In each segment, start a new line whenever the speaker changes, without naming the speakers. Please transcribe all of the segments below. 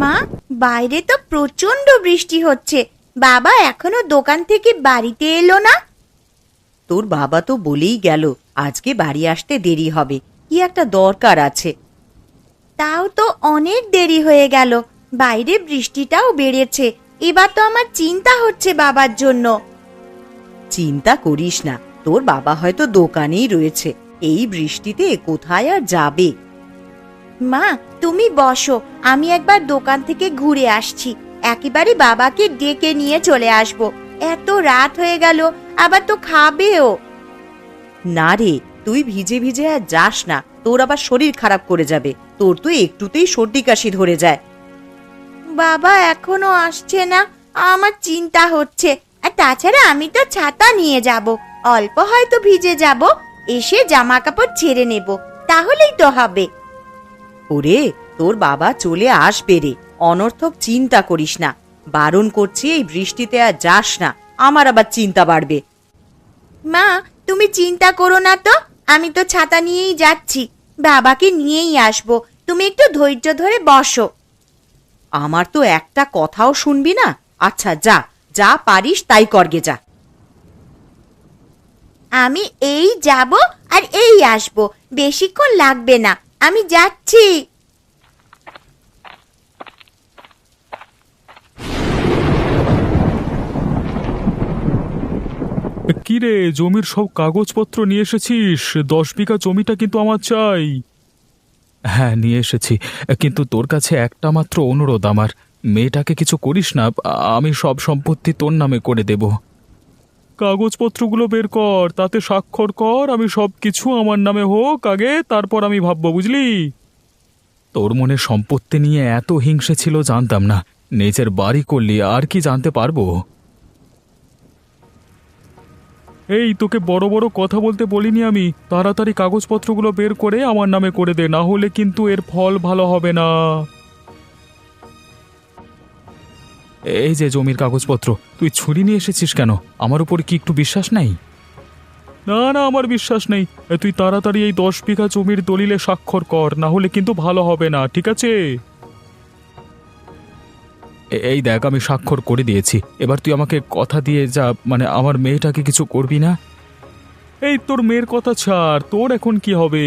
মা, বাইরে তো প্রচন্ড বৃষ্টি হচ্ছে। বাবা এখনো দোকান থেকে বাড়িতে এলো না।
তোর বাবা তো বলেই গেল আজকে বাড়ি আসতে দেরি হবে, কি একটা দরকার আছে।
তাও তো অনেক দেরি হয়ে গেল, বাইরে বৃষ্টিটাও বেড়েছে। এবার তো আমার চিন্তা হচ্ছে বাবার জন্য।
চিন্তা করিস না, তোর বাবা হয়তো দোকানেই রয়েছে, এই বৃষ্টিতে কোথায় আর যাবে।
মা তুমি বসো, আমি একবার দোকান থেকে ঘুরে আসছি, একেবারে বাবাকে ডেকে নিয়ে চলে আসব। এত রাত হয়ে গেল, আবার তো খাবেও।
না রে, তুই ভিজে ভিজে আর যাস না, তোর আবার শরীর খারাপ করে যাবে। তোর তো একটুতেই সর্দি কাশি ধরে যায়।
বাবা এখনো আসছে না, আমার চিন্তা হচ্ছে। আর তাছাড়া আমি তো ছাতা নিয়ে যাব, অল্প হয়তো ভিজে যাব, এসে জামা কাপড় ছেড়ে নেব, তাহলেই তো হবে।
ওরে, তোর বাবা চলে আসবে রে, অনর্থক চিন্তা করিস না। বারণ করছি, এই বৃষ্টিতে আর যাস না, আমার আবার চিন্তা বাড়বে।
মা তুমি চিন্তা করো না তো, আমি তো ছাতা নিয়েই যাচ্ছি, বাবাকে নিয়েই আসবো। তুমি একটু ধৈর্য ধরে বসো।
আমার তো একটা কথাও শুনবি না। আচ্ছা যা, যা পারিস তাই করগে যা।
আমি এই যাব আর এই আসবো, বেশিক্ষণ লাগবে না, আমি যাচ্ছি।
কি রে, জমির সব কাগজপত্র নিয়ে এসেছিস? 10 বিঘা জমিটা কিন্তু আমার চাই। হ্যাঁ নিয়ে এসেছি, কিন্তু তোর কাছে একটা মাত্র অনুরোধ আমার, মেয়েটাকে কিছু করিস না, আমি সব সম্পত্তি তোর নামে করে দেব। কাগজপত্রগুলো বের কর, তাতে স্বাক্ষর কর, আমি সব কিছু আমার নামে হোক আগে, তারপর আমি ভাববো, বুঝলি? তোর মনে সম্পত্তি নিয়ে এত হিংসে ছিল জানতাম না, নিজের বাড়ি করলি আর কি জানতে পারবো। এই তোকে বড় বড় কথা বলতে বলিনি আমি, তাড়াতাড়ি কাগজপত্রগুলো বের করে আমার নামে করে দে, না হলে কিন্তু এর ফল ভালো হবে না। এই যে জমির কাগজপত্র, তুই ছুরি নিয়ে এসেছিস কেন? আমার উপর কি একটু বিশ্বাস নাই? না না, আমার বিশ্বাস নেই। তুই তাড়াতাড়ি এই 10 বিঘা জমির দলিলে স্বাক্ষর কর, না হলে কিন্তু ভালো হবে না, ঠিক আছে? এই দেখ, আমি স্বাক্ষর করে দিয়েছি, এবার তুই আমাকে কথা দিয়ে যা, মানে আমার মেয়েটাকে কিছু করবি না। এই তোর মেয়ের কথা ছাড়, তোর এখন কি হবে?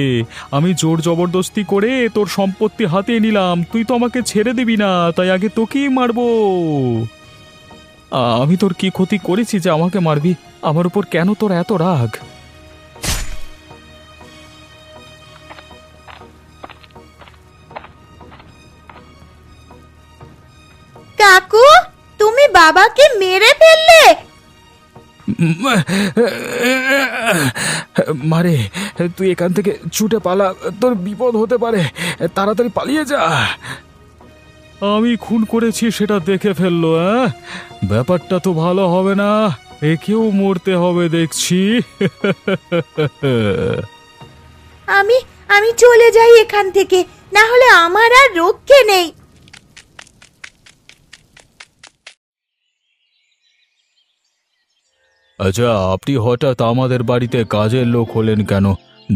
আমি জোর জবরদস্তি করে তোর সম্পত্তি হাতিয়ে নিলাম, তুই তো আমাকে ছেড়ে দিবি না, তাই আগে তোকেই মারবো। আমি তোর কি ক্ষতি করেছি যে আমাকে মারবি? আমার উপর কেন তোর এত রাগ?
কাকু, তুমি বাবাকে মেরে ফেললে?
মারে, তুই এখান থেকে ছুটে পালা, তোর বিপদ হতে পারে, তাড়াতাড়ি পালিয়ে যা। আমি খুন করেছি সেটা দেখে ফেললো, ব্যাপারটা তো ভালো হবে না, একেও মরতে হবে দেখছি।
আমি আমি চলে যাই এখান থেকে, না হলে আমার আর রক্ষে নেই।
আচ্ছা, আপনি হঠাৎ আমাদের বাড়িতে কাজের লোক হলেন কেন?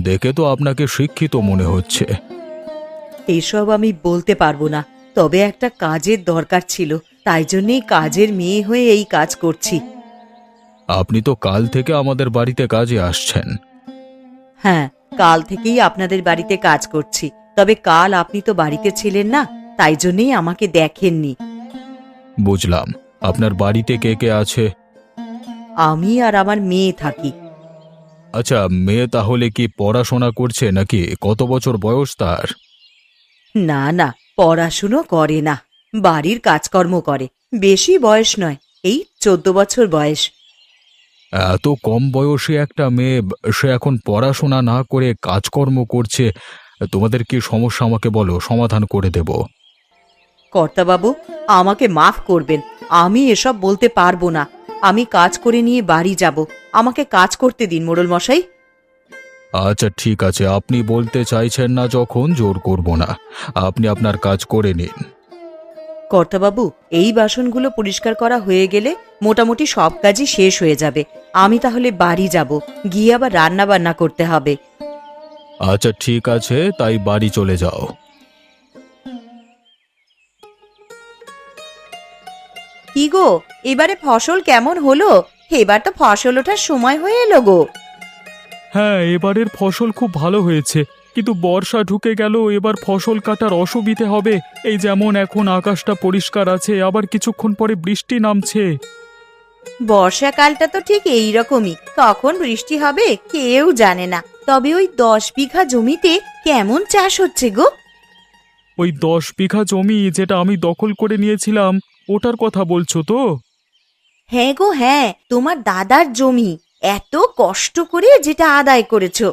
দেখে তো আপনাকে শিক্ষিত মনে হচ্ছে।
এইসব আমি বলতে পারবো না, তবে একটা কাজের দরকার ছিল, তাই জন্যই কাজের মেয়ে হয়ে এই কাজ করছি।
আপনি তো কাল থেকে আমাদের বাড়িতে কাজে আসছেন।
হ্যাঁ, কাল থেকেই আপনাদের বাড়িতে কাজ করছি, তবে কাল আপনি তো বাড়িতে ছিলেন না, তাই জন্যই আমাকে দেখেননি।
বুঝলাম। আপনার বাড়িতে কে কে আছে?
আমি আর আমার মেয়ে থাকি।
আচ্ছা, মেয়ে তাহলে কি পড়াশোনা করছে নাকি? কত বছর বয়স তার?
না না, পড়াশুনো করে না, বাড়ির কাজকর্ম করে। বেশি বয়স নয়, এই 14 বছর বয়স।
এত কম বয়সী একটা মেয়ে, সে এখন পড়াশোনা না করে কাজকর্ম করছে, তোমাদের কি সমস্যা আমাকে বলো, সমাধান করে দেব।
কর্তাবাবু, আমাকে মাফ করবেন, আমি এসব বলতে পারবো না। আমি কাজ করে নিয়ে বাড়ি যাব, আমাকে কাজ করতে দিন মোড়ল মশাই।
আচ্ছা ঠিক আছে, আপনি বলতে চাইছেন না যখন, জোর করব না, আপনি আপনার কাজ করে নিন।
কর্তাবাবু, এই বাসনগুলো পরিষ্কার করা হয়ে গেলে মোটামুটি সব কাজই শেষ হয়ে যাবে। আমি তাহলে বাড়ি যাব, গিয়ে আবার রান্না বান্না করতে হবে।
আচ্ছা ঠিক আছে, তাই বাড়ি চলে যাও।
কি গো, এবারে ফসল কেমন হলো? এবার তো ফসল ওঠার সময় হয়ে এলো গো।
হ্যাঁ, এবারের ফসল খুব ভালো হয়েছে, কিন্তু বর্ষা ঢুকে গেল, এবার ফসল কাটার অসুবিধে হবে। এই যেমন এখন আকাশটা পরিষ্কার আছে, আবার কিছুক্ষণ পরে বৃষ্টি নামছে।
বর্ষাকালটা তো ঠিক এই রকমই, কখন বৃষ্টি হবে কেউ জানে না। তবে ওই 10 বিঘা জমিতে কেমন চাষ হচ্ছে গো?
ওই 10 বিঘা জমি যেটা আমি দখল করে নিয়েছিলাম, ওটার কথা বলছো তো?
হ্যাঁ গো হ্যাঁ, তোমার দাদার জমি, এত কষ্ট করে যেটা আদায় করেছো।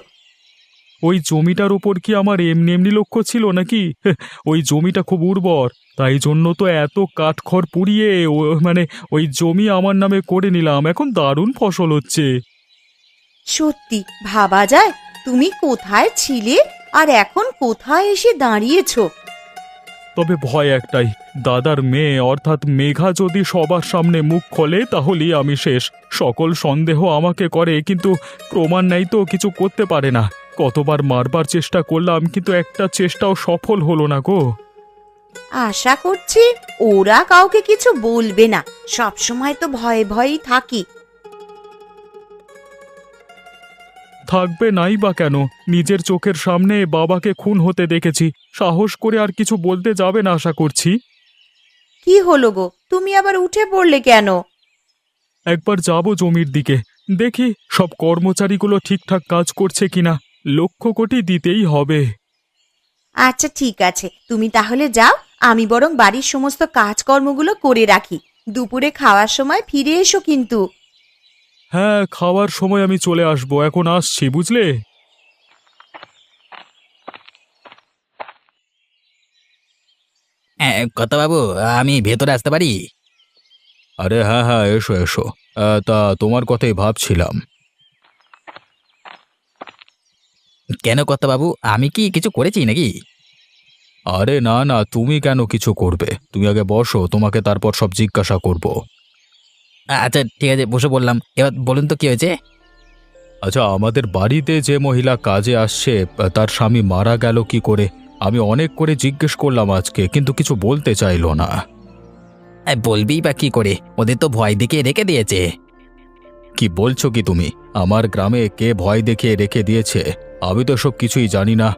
ওই জমিটার উপর কি আমার এমনি এমনি লক্ষ্য ছিল নাকি? ওই জমিটা খুব উর্বর, তাই জন্য তো এত কাঠখড় পুড়িয়ে ওই জমি আমার নামে করে নিলাম। এখন দারুণ ফসল হচ্ছে।
সত্যি ভাবা যায়, তুমি কোথায় ছিলে আর এখন কোথায় এসে দাঁড়িয়েছো।
তবে ভয় একটাই, দাদার মেয়ে অর্থাৎ মেঘা যদি সবার সামনে মুখ খোলে তাহলেই আমি শেষ। সকল সন্দেহ আমাকে করে, কিন্তু প্রমাণ নেই তো কিছু করতে পারে না। কতবার মারবার চেষ্টা করলাম, কিন্তু একটা চেষ্টাও সফল হলো না গো।
আশা করছি ওরা কাউকে কিছু বলবে না, সব সময় তো ভয়ে ভয়েই থাকি।
থাকবে নাই বা কেন, নিজের চোখের সামনে বাবাকে খুন হতে দেখেছি, সাহস করে আর কিছু বলতে যাবে না আশা করছি।
কি হলো গো, তুমি আবার উঠে পড়লে কেন?
একবার যাব জমির দিকে, দেখি সব কর্মচারীগুলো ঠিকঠাক কাজ করছে কিনা। লক্ষ কোটি দিতেই হবে।
আচ্ছা ঠিক আছে, তুমি তাহলে যাও, আমি বরং বাড়ির সমস্ত কাজকর্মগুলো করে রাখি। দুপুরে খাওয়ার সময় ফিরে এসো কিন্তু।
হ্যাঁ, খাওয়ার সময় আমি চলে আসবো, এখন আসছি বুঝলে।
হ্যাঁ, বাবু, আমি ভেতরে আসতে পারি?
আরে হ্যাঁ হ্যাঁ, এসো এসো। তা তোমার কথাই ভাবছিলাম।
কেন বাবু, আমি কি কিছু করেছি নাকি?
আরে না না, তুমি কেন কিছু করবে? তুমি আগে বসো, তোমাকে তারপর সব জিজ্ঞাসা করব।
আচ্ছা ঠিক আছে, বসে বললাম। এবার বলুন তো কি হয়েছে?
আচ্ছা, আমাদের বাড়িতে যে মহিলা কাজে আসছে, তার স্বামী মারা গেল কি করে? আমি অনেক করে জিজ্ঞেস করলাম আজকে, কিন্তু কিছু বলতে চাইলো না।
বলবি বা কি করে, ওদের তো ভয় দেখিয়ে রেখে দিয়েছে।
কি বলছো কি তুমি? আমার গ্রামে কে ভয় দেখিয়ে রেখে দিয়েছে? আমি তো সব কিছুই জানি না।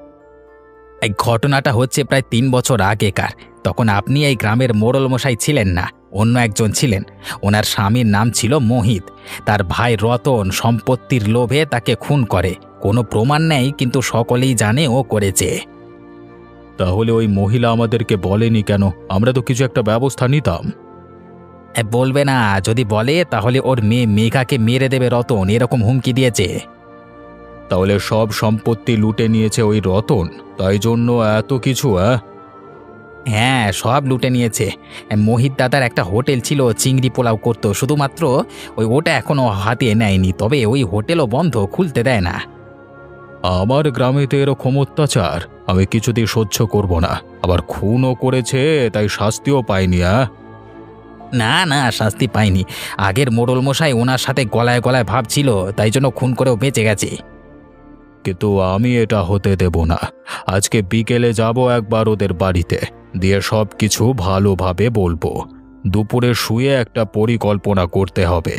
এই ঘটনাটা হচ্ছে প্রায় 3 বছর আগেকার। তখন আপনি এই গ্রামের মোড়ল মশাই ছিলেন না, অন্য একজন ছিলেন। ওনার স্বামীর নাম ছিল মোহিত। তার ভাই রতন সম্পত্তির লোভে তাকে খুন করে। কোনো প্রমাণ নেই, কিন্তু সকলেই জানে ও করেছে।
তাহলে ওই মহিলা আমাদেরকে বলেনি কেন? আমরা তো কিছু একটা ব্যবস্থা নিতাম।
বলবে না, যদি বলে তাহলে ওর মেয়ে মেঘাকে মেরে দেবে রতন, এরকম হুমকি দিয়েছে।
তাহলে সব সম্পত্তি লুটে নিয়েছে ওই রতন, তাই জন্য এত কিছু?
হ্যাঁ, সব লুটে নিয়েছে। মোহিত দাদার একটা হোটেল ছিল, চিংড়ি পোলাও করতো, শুধুমাত্র ওটা এখনো হাতিয়ে নেয়নি। তবে ওই হোটেলও বন্ধ, খুলতে দেয় না।
আমার গ্রামে তো এরকম অত্যাচার আমি কিছুতেই সহ্য করব না। আবার খুনও করেছে, তাই শাস্তিও পায়নি।
না না, শাস্তি পায়নি। আগের মোড়ল মশাই ওনার সাথে গলায় গলায় ভাব ছিল, তাই জন্য খুন করেও বেঁচে গেছে।
কিন্তু আমি এটা হতে দেব না। আজকে বিকেলে যাব একবার ওদের বাড়িতে, দিয়ে সব কিছু ভালোভাবে বলবো। দুপুরে শুয়ে একটা পরিকল্পনা করতে হবে।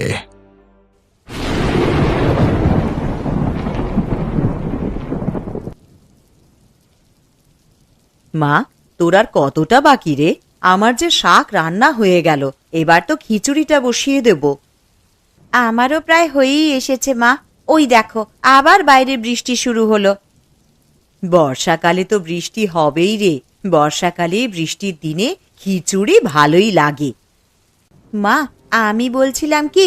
মা, তোর আর কতটা বাকি রে? আমার যে শাক রান্না হয়ে গেল, এবার তো খিচুড়িটা বসিয়ে দেব। আমারও প্রায় হয়েই এসেছে মা। ওই দেখো, আবার বাইরে বৃষ্টি শুরু হলো। বর্ষাকালে তো বৃষ্টি হবেই রে। বর্ষাকালে বৃষ্টির দিনে খিচুড়ি ভালোই লাগে। মা, আমি বলছিলাম কি,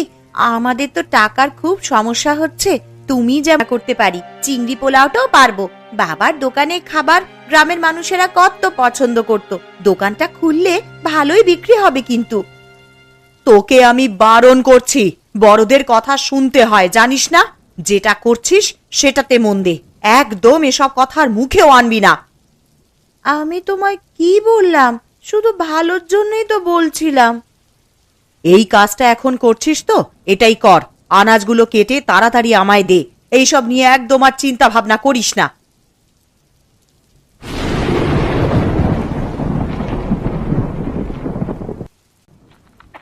আমাদের তো টাকার খুব সমস্যা হচ্ছে। তুমি যা করতে পারি, চিংড়ি পোলাওটাও পারবো। বাবার দোকানে খাবার গ্রামের মানুষেরা কত পছন্দ করত। দোকানটা খুললে ভালোই বিক্রি হবে কিন্তু। তোকে আমি বারণ করছি, বড়দের কথা শুনতে হয় জানিস না? যেটা করছিস সেটাতে মন দে, একদম এসব কথার মুখেও আনবি না। আমি তোমায় কি বললাম? শুধু ভালোর জন্যই তো বলছিলাম। এই কাজটা এখন করছিস তো, এটাই কর। আনাজগুলো কেটে তাড়াতাড়ি আমায় দে। এইসব নিয়ে একদম আর চিন্তা ভাবনা করিস না।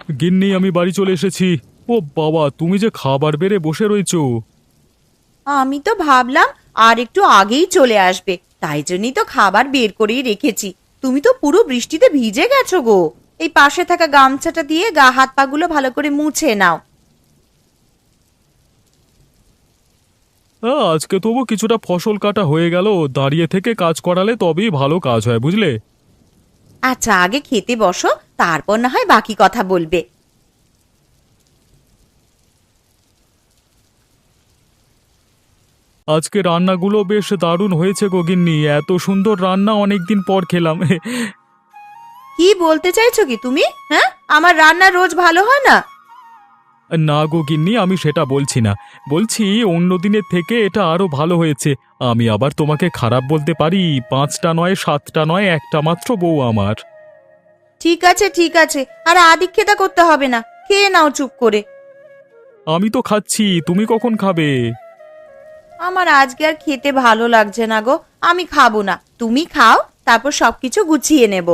গিন্নি, আমি বাড়ি চলে এসেছি। ও বাবা, তুমি যে খাবার বেড়ে বসে রয়েছো।
আমি তো ভাবলাম আর একটু আগেই চলে আসবে, তাই জন্যই তো খাবার বের করেই রেখেছি। তুমি তো পুরো বৃষ্টিতে ভিজে গেছো গো। এই পাশে থাকা গামছাটা দিয়ে গা হাত পাগুলো ভালো করে মুছে নাও।
আজকে তবু কিছুটা ফসল কাটা হয়ে গেল। দাঁড়িয়ে থেকে কাজ করালে তবেই ভালো কাজ হয়, বুঝলে।
আচ্ছা, আগে খেতে বসো, তারপর না হয় বাকি কথা বলবে।
আজকে রান্নাগুলো বেশ দারুণ হয়েছে গো গিন্নি। এত সুন্দর রান্না অনেকদিন পর খেলাম।
কি বলতে চাইছো কি তুমি? হ্যাঁ, আমার রান্না রোজ ভালো হয় না?
না গো গিন্নি, আমি সেটা বলছি না। বলছি অন্য দিনের থেকে এটা আরো ভালো হয়েছে। আমি আবার তোমাকে খারাপ বলতে পারি? 5টা নয়, 7টা নয়, একটা মাত্র বউ আমার।
ঠিক আছে ঠিক আছে, আর আদিক্ষেতা করতে হবে না, খেয়ে নাও চুপ করে।
আমি তো খাচ্ছি, তুমি কখন খাবে?
আমার আজকে আর খেতে ভালো লাগছে না গো, আমি খাবো না। তুমি খাও, তারপর সবকিছু গুছিয়ে নেব।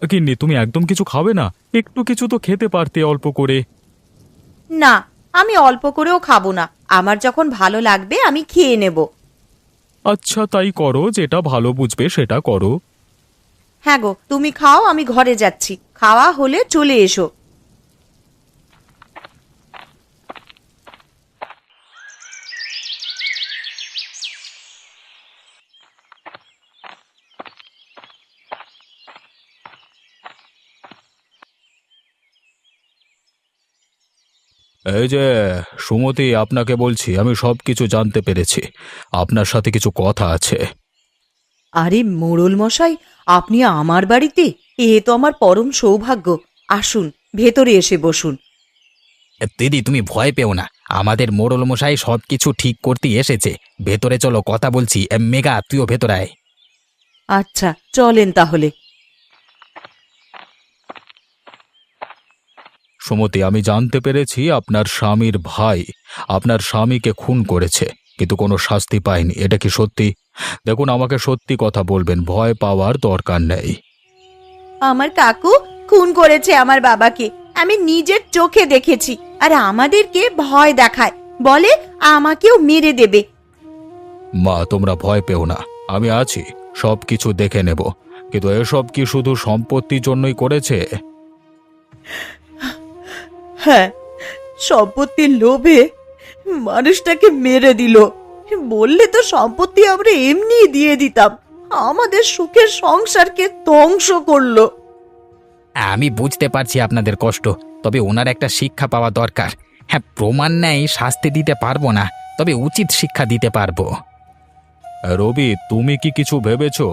গিন্নি, তুমি একদম কিছু খাবে না? একটু কিছু তো খেতে পারতে অল্প করে।
না, আমি অল্প করেও খাবো না। আমার যখন ভালো লাগবে আমি খেয়ে নেব।
আচ্ছা, তাই করো, যেটা ভালো বুঝবে সেটা করো।
হ্যাঁ গো, তুমি খাও, আমি ঘরে যাচ্ছি। খাওয়া হলে চলে এসো।
এই যে সুমতি, আপনাকে বলছি, আমি সব কিছু জানতে পেরেছি। আপনার সাথে কিছু কথা আছে।
আরে মোড়ল মশাই, আপনি আমার বাড়িতে? এ তো আমার পরম সৌভাগ্য। আসুন, ভেতরে এসে বসুন।
দিদি, তুমি ভয় পেও না, আমাদের মোড়ল মশাই সব কিছু ঠিক করতে এসেছে। ভেতরে চলো, কথা বলছি। মেঘা, তুইও ভেতরে আয়।
আচ্ছা, চলেন তাহলে।
সুমতি, আমি জানতে পেরেছি আপনার স্বামীর ভাই আপনার স্বামীকে খুন করেছে, কিন্তু কোনো শাস্তি পায়নি। এটা কি সত্যি? দেখুন, আমাকে সত্যি কথা বলবেন, ভয় পাওয়ার দরকার নেই।
আমার কাকু খুন করেছে আমার বাবাকে, আমি নিজের চোখে দেখেছি। আর আমাদেরকে ভয় দেখায়, বলে আমাকেও মেরে দেবে।
মা, তোমরা ভয় পেও না, আমি আছি, সব কিছু দেখে নেব। কিন্তু এসব কি শুধু সম্পত্তির জন্যই করেছে?
হ্যাঁ, সম্পত্তির লোভে মানুষটাকে মেরে দিল। বললে তো সম্পত্তি আমরা এমনি দিয়ে দিতাম। আমাদের সুখের সংসারকে ধ্বংস করলো।
আমি বুঝতে পারছি আপনাদের কষ্ট, তবে ওনার একটা শিক্ষা পাওয়া দরকার। হ্যাঁ, প্রমাণ নেই, শাস্তি দিতে পারবো না, তবে উচিত শিক্ষা দিতে পারবো।
রবি, তুমি কি কিছু ভেবেছো?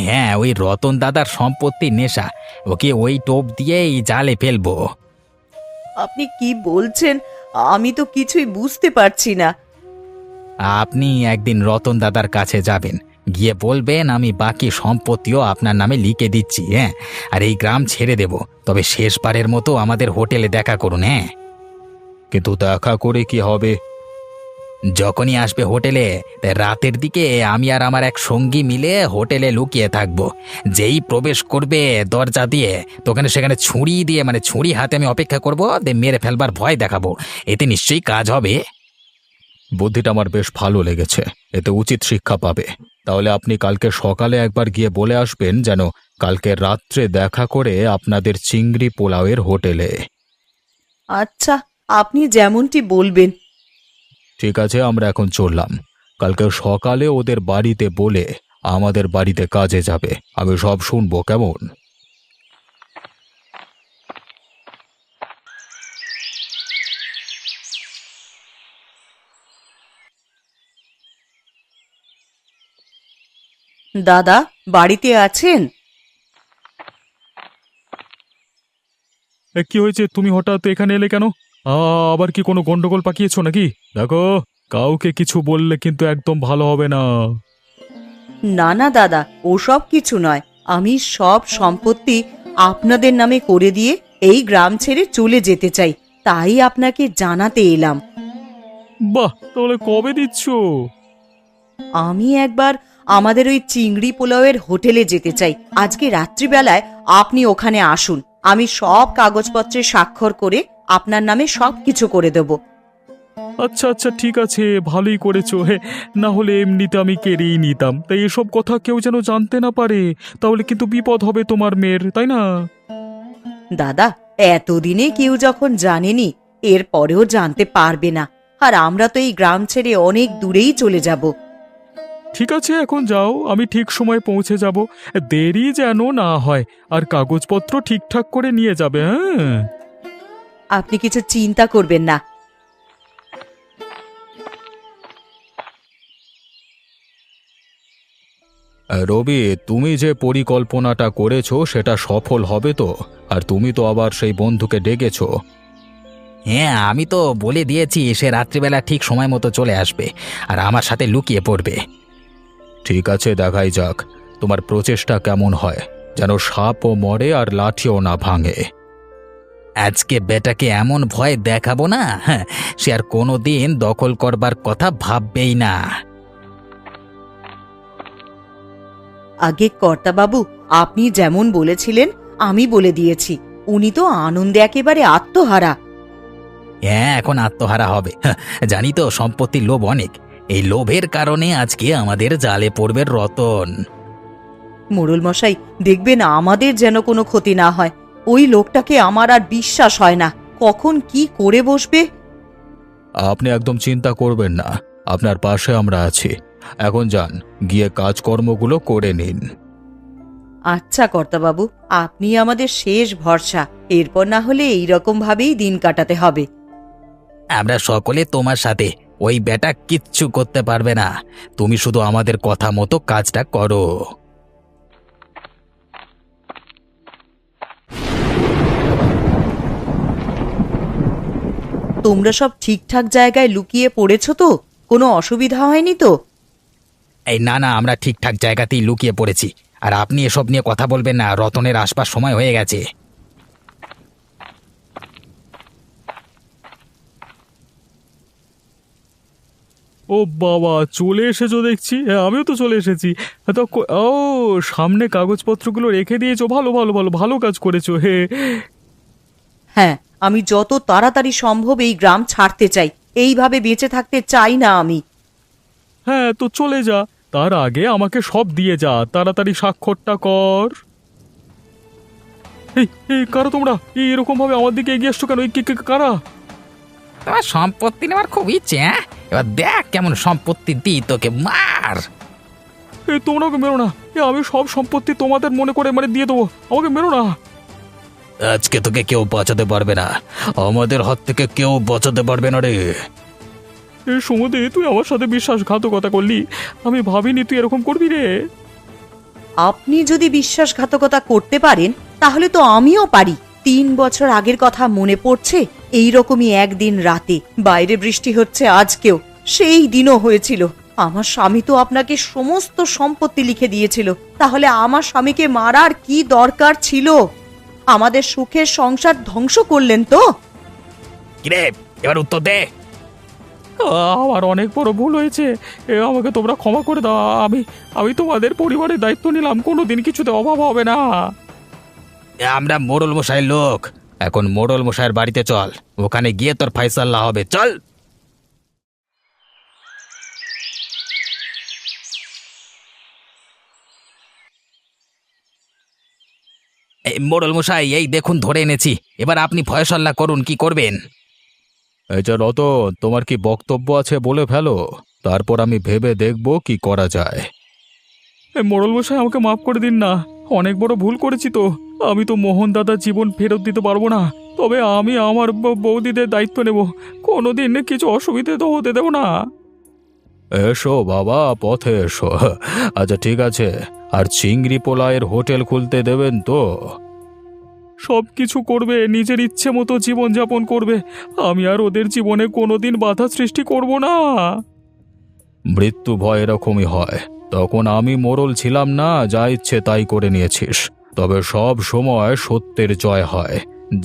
হ্যাঁ, ওই রতন দাদার সম্পত্তির নেশা, ওকে ওই টোপ দিয়েই জালে ফেলবো।
আপনি কি বলছেন? আমি তো কিছুই বুঝতে পারছি না।
আপনি একদিন রতন দাদার কাছে যাবেন, গিয়ে বলবেন আমি বাকি সম্পত্তিও আপনার নামে লিখে দিচ্ছি। হ্যাঁ, আর এই গ্রাম ছেড়ে দেব, তবে শেষবারের মতো আমাদের হোটেলে দেখা করুন। হ্যাঁ,
কিন্তু দেখা করে কি হবে?
যখনই আসবে হোটেলে, রাতের দিকে আমি আর আমার এক সঙ্গী মিলে হোটেলে লুকিয়ে থাকবো। যেই প্রবেশ করবে দরজা দিয়ে, তোখানে সেখানে ছুরি দিয়ে, মানে ছুরি হাতে আমি অপেক্ষা করবো, মেরে ফেলবার ভয় দেখাবো। এতে নিশ্চয়ই কাজ হবে।
বুদ্ধিটা আমার বেশ ভালো লেগেছে, এতে উচিত শিক্ষা পাবে। তাহলে আপনি কালকে সকালে একবার গিয়ে বলে আসবেন যেন কালকে রাত্রে দেখা করে আপনাদের চিংড়ি পোলাওয়ের হোটেলে।
আচ্ছা, আপনি যেমনটি বলবেন।
ঠিক আছে, আমরা এখন চললাম। কালকে সকালে ওদের বাড়িতে বলে আমাদের বাড়িতে কাজে যাবে। আমি সব শুনবো, কেমন?
দাদা, বাড়িতে আছেন?
কি হয়েছে? তুমি হঠাৎ এখানে এলে কেন? আবার কি কোনো গন্ডগোল পাকিয়েছো নাকি? দেখো, কাউকে কিছু বললে কিন্তু একদম ভালো হবে না।
না না দাদা, ওসব কিছু নয়। আমি সব সম্পত্তি আপনাদের নামে করে দিয়ে এই গ্রাম ছেড়ে চলে যেতে চাই, তাই আপনাকে জানাতে এলাম।
বাহ, তাহলে কবে দিচ্ছ?
আমি একবার আমাদের ওই চিংড়ি পোলাওয়ের হোটেলে যেতে চাই। আজকে রাত্রিবেলায় আপনি ওখানে আসুন, আমি সব কাগজপত্রে স্বাক্ষর করে আপনার নামে সবকিছু করে দেব।
আচ্ছা আচ্ছা, ঠিক আছে, ভালোই করেছো। হে, না হলে এমনিতে আমি কেড়েই নিতাম। তাই এসব কথা কেউ যেন জানতে না পারে, তাহলে কিন্তু বিপদ হবে তোমার মেয়ের, তাই না?
দাদা, এতদিনে কেউ যখন জানেনি, এর পরেও জানতে পারবে না। আর আমরা তো এই গ্রাম ছেড়ে অনেক দূরেই চলে যাব।
ঠিক আছে, এখন যাও, আমি ঠিক সময় পৌঁছে যাব। দেরি যেন না হয়, আর কাগজপত্র ঠিকঠাক করে নিয়ে যাবে। হ্যাঁ,
আপনি কিছু চিন্তা করবেন না।
রবি, তুমি যে পরিকল্পনাটা করেছো সেটা সফল হবে তো? আর তুমি তো আবার সেই বন্ধুকে ডেকেছো।
হ্যাঁ, আমি তো বলে দিয়েছি সে রাত্রিবেলা ঠিক সময় মতো চলে আসবে আর আমার সাথে লুকিয়ে পড়বে।
ঠিক আছে, দেখাই যাক তোমার প্রচেষ্টা কেমন হয়, যেন সাপও মরে আর লাঠিও না ভাঙে।
আজকে বেটাকে এমন ভয় দেখাবো না, হ্যাঁ, সে আর কোনোদিন দখল করবার কথা ভাববেই না।
আগে কর্তাবাবু, আপনি যেমন বলেছিলেন আমি বলে দিয়েছি। উনি তো আনন্দে একেবারে আত্মহারা।
হ্যাঁ, এখন আত্মহারা হবে। হ্যাঁ, জানি তো সম্পত্তির লোভ অনেক। এই লোভের কারণে আজকে আমাদের জালে পড়বে রতন।
মোড়ল মশাই, দেখবেন আমাদের যেন কোনো ক্ষতি না হয়। ওই লোকটাকে আমার আর বিশ্বাস হয় না, কখন কি করে বসবে।
আপনি একদম চিন্তা করবেন না, আপনার পাশে আমরা আছি। এখন যান, গিয়ে কাজকর্মগুলো করে নিন।
আচ্ছা কর্তাবাবু, আপনি আমাদের শেষ ভরসা। এরপর না হলে এইরকম ভাবেই দিন কাটাতে হবে।
আমরা সকলে তোমার সাথে। ওই বেটা কিচ্ছু করতে পারবে না। তুমি শুধু আমাদের কথা মতো কাজটা করো।
তোমরা সব ঠিকঠাক জায়গায় লুকিয়ে পড়েছো তো? কোনো অসুবিধা হয়নি তো?
এই না না, আমরা ঠিকঠাক জায়গাতেই লুকিয়ে পড়েছি। আর আপনি এসব নিয়ে কথা বলবেন না, রতনের আসবার সময় হয়ে গেছে।
ও বাবা, চলে এসেছো দেখছি। হ্যাঁ, আমিও তো চলে এসেছি। তো ও, সামনে কাগজপত্রগুলো রেখে দিয়েছো, ভালো ভালো ভালো, ভালো কাজ করেছো। হে,
হ্যাঁ, আমি যত তাড়াতাড়ি সম্ভব এই গ্রাম ছাড়তে চাই। এইভাবে বেঁচে থাকতে চাই না আমি।
হ্যাঁ, তো চলে যা, তার আগে আমাকে সব দিয়ে যা। তাড়াতাড়ি স্বাক্ষরটা কর। এই এই কারা তোমরা? এই এরকম ভাবে আমার দিকে এগিয়ে আসছো কেন? এই কারা?
তোমার সম্পত্তি নেওয়ার খুব ইচ্ছে, হ্যাঁ? এবার দেখ কেমন সম্পত্তি দিই তোকে, মার।
এই তোমরা ওকে মেরো না। আমি সব সম্পত্তি তোমাদের মনে করে দিয়ে দেবো, আমাকে মেরো না।
আজকে তোকে কেউ বাঁচাতে পারবে না, আমাদের হাত থেকে কেউ বাঁচাতে পারবে না রে।
এই সমুদ্রে তুই আমার সাথে বিশ্বাসঘাতকতা করলি, আমি ভাবিনি তুই এরকম করবি রে।
আপনি যদি বিশ্বাসঘাতকতা করতে পারেন, তাহলে তো আমিও পারি। 3 বছর আগের কথা মনে পড়ছে? এইরকমই একদিন রাতে, বাইরে বৃষ্টি হচ্ছে আজকেও, সেই দিনও হয়েছিল। আমার স্বামী তো আপনাকে সমস্ত সম্পত্তি লিখে দিয়েছিল। তাহলে আমার স্বামীকে মারার কি দরকার ছিল? আমাদের সুখের সংসার ধ্বংস করলেন তো।
কিরে, এবার উত্তর দে।
আমার অনেক বড় ভুল হয়েছে, আমাকে তোমরা ক্ষমা করে দাও। আমি তোমাদের পরিবারের দায়িত্ব নিলাম, কোনোদিন কিছুতে অভাব হবে না।
আমরা মোড়ল মশাইয়ের লোক, এখন মোড়ল মশাইয়ের বাড়িতে চল, ওখানে গিয়ে তোর ফাইসাল্লা হবে। চল। এই মোড়ল মশাই, এই দেখুন ধরে এনেছি। এবার আপনি ফয়সাল্লা করুন, কি করবেন?
এই যে রতন, তোমার কি বক্তব্য আছে বলে ফেলো, তারপর আমি ভেবে দেখব কি করা যায়। মোড়ল মশাই, আমাকে মাফ করে দিন না, অনেক বড় ভুল করেছি তো। আমি তো মোহন দাদার জীবন ফেরত দিতে পারবো না, তবে আমি আমার বৌদিদের দায়িত্ব নেব। কোনোদিন কিছু অসুবিধে তো হতে দেব না। এসো বাবা, পথে এসো। আচ্ছা ঠিক আছে, আর চিংড়ি পোলায়ের হোটেল খুলতে দেবেন তো? সব কিছু করবে, নিজের ইচ্ছে মতো জীবনযাপন করবে। আমি আর ওদের জীবনে কোনোদিন বাধা সৃষ্টি করব না। মৃত্যু ভয় এরকমই হয়। তখন আমি মোড়ল ছিলাম না, যা ইচ্ছে তাই করে নিয়েছিস। তবে সব সময় সত্যের জয় হয়,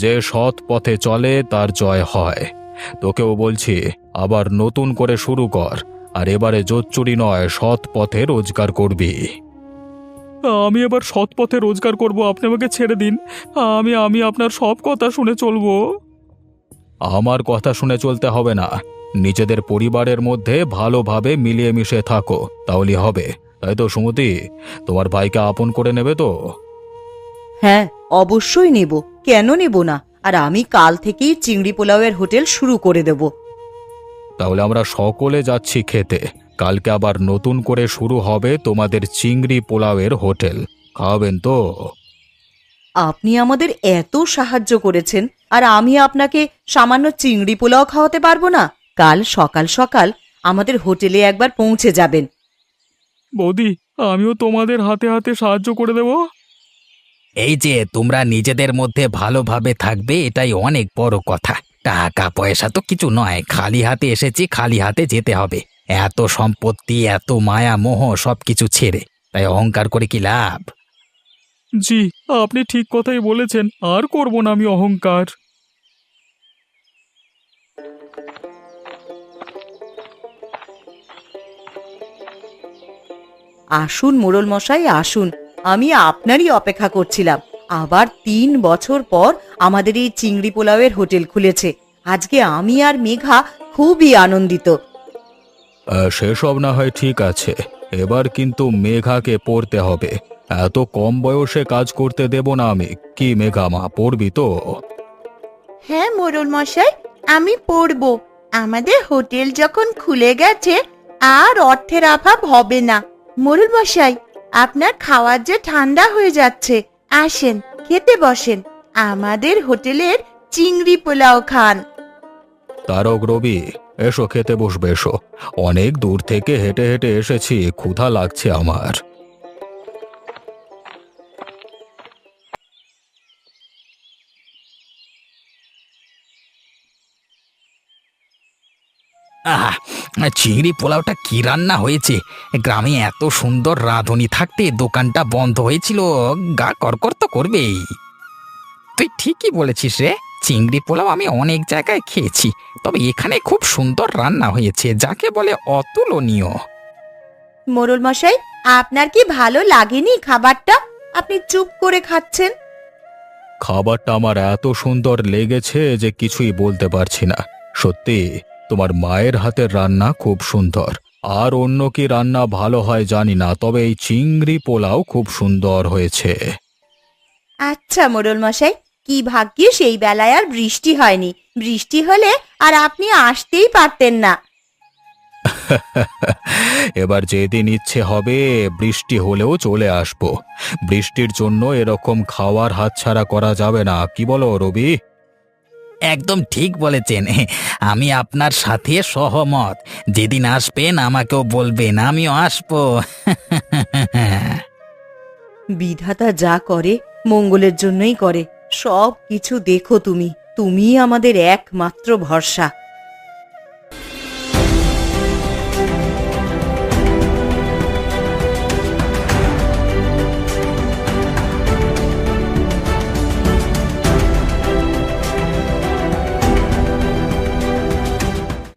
যে সৎ পথে চলে তার জয় হয়। তোকেও বলছি, আবার নতুন করে শুরু কর, আর এবারে জোচ্চুরি নয়, সৎ পথে রোজগার করবি। আমি এবার সৎ পথে রোজগার করব, আপনি আমাকে ছেড়ে দিন। আমি আপনার সব কথা শুনে চলবো। আমার কথা শুনে চলতে হবে না, নিজেদের পরিবারের মধ্যে ভালোভাবে মিলিয়ে মিশে থাকো, তাহলে হবে। তাই তো সুমতি, তোমার ভাইকে আপন করে নেবে তো?
হ্যাঁ, অবশ্যই নেব, কেন নেব না। আর আমি কাল থেকেই চিংড়ি পোলাওয়ের হোটেল শুরু করে দেব।
তাহলে আমরা সকলে যাচ্ছি খেতে। কালকে আবার নতুন করে শুরু হবে তোমাদের চিংড়ি পোলাওয়ের হোটেল। খাওয়াবেন তো?
আপনি আমাদের এত সাহায্য করেছেন, আর আমি আপনাকে সামান্য চিংড়ি পোলাও খাওয়াতে পারবো না? কাল সকাল সকাল আমাদের হোটেলে একবার পৌঁছে যাবেন।
বৌদি, আমিও তোমাদের হাতে হাতে সাহায্য করে দেব।
এই যে তোমরা নিজেদের মধ্যে ভালোভাবে থাকবে, এটাই অনেক বড় কথা। টাকা পয়সা তো কিছু নয়, খালি হাতে এসেছি, খালি হাতে যেতে হবে। এত সম্পত্তি, এত মায়া মোহ সবকিছু ছেড়ে, তাই অহংকার করে কি লাভ?
জি, আপনি ঠিক কথাই বলেছেন, আর করব না আমি অহংকার।
আসুন মোড়ল মশাই, আসুন। আমি আপনারই অপেক্ষা করছিলাম। আবার 3 বছর পর আমাদের এই চিংড়ি পোলাওয়ের হোটেল খুলেছে। আজকে আমি আর মেঘা খুবই আনন্দিত।
সেসব না হয় ঠিক আছে, এবার কিন্তু মেঘাকে পড়তে হবে। এত কম বয়সে কাজ করতে দেব না আমি। কি মেঘা মা, পড়বি তো?
হ্যাঁ মোড়ল মশাই, আমি পড়বো। আমাদের হোটেল যখন খুলে গেছে, আর অর্থের অভাব হবে না। মোড়ল মশাই, আপনার খাওয়ার যে ঠান্ডা হয়ে যাচ্ছে, আসেন খেতে বসেন। আমাদের হোটেলের চিংড়ি পোলাও খান।
তারক, রবি, এসো খেতে বসবে, এসো। অনেক দূর থেকে হেঁটে হেঁটে এসেছি, ক্ষুধা লাগছে আমার।
আহা, চিংড়ি পোলাওটা কি রান্না হয়েছে! গ্রামে এত সুন্দর রাঁধুনি থাকতে দোকানটা বন্ধ হয়েছিল, গা করকর তো করবেই। তুই ঠিকই বলেছিস রে, চিংড়ি পোলাও আমি অনেক জায়গায় খেয়েছি, তবে এখানে খুব সুন্দর রান্না হয়েছে, যাকে বলে অতুলনীয়।
মোড়ল মশাই, আপনার কি ভালো লাগেনি খাবারটা? আপনি চুপ করে খাচ্ছেন।
খাবারটা আমার এত সুন্দর লেগেছে যে কিছুই বলতে পারছি না। সত্যি, তোমার মায়ের হাতের রান্না খুব সুন্দর। আর অন্য কি রান্না ভালো হয় জানি না, তবে এই চিংড়ি পোলাও খুব সুন্দর হয়েছে।
আচ্ছা মোড়ল মশাই, কি ভাগ্যে সেই বেলায় আর বৃষ্টি হয়নি। বৃষ্টি হলে আর আপনি আসতেই পারতেন না।
এবার যেদিন ইচ্ছে হবে বৃষ্টি হলেও চলে আসব। বৃষ্টির জন্য এরকম খাওয়ার হাতছাড়া করা যাবে না, কি বলো রবি?
একদম ঠিক বলেছেন, আমি আপনার সাথে সহমত। যেদিন আসবেন আমাকেও বলবেন, আমিও আসবো।
বিধাতা যা করে মঙ্গলের জন্যই করে। সব কিছু দেখো তুমি, তুমিই আমাদের একমাত্র ভরসা।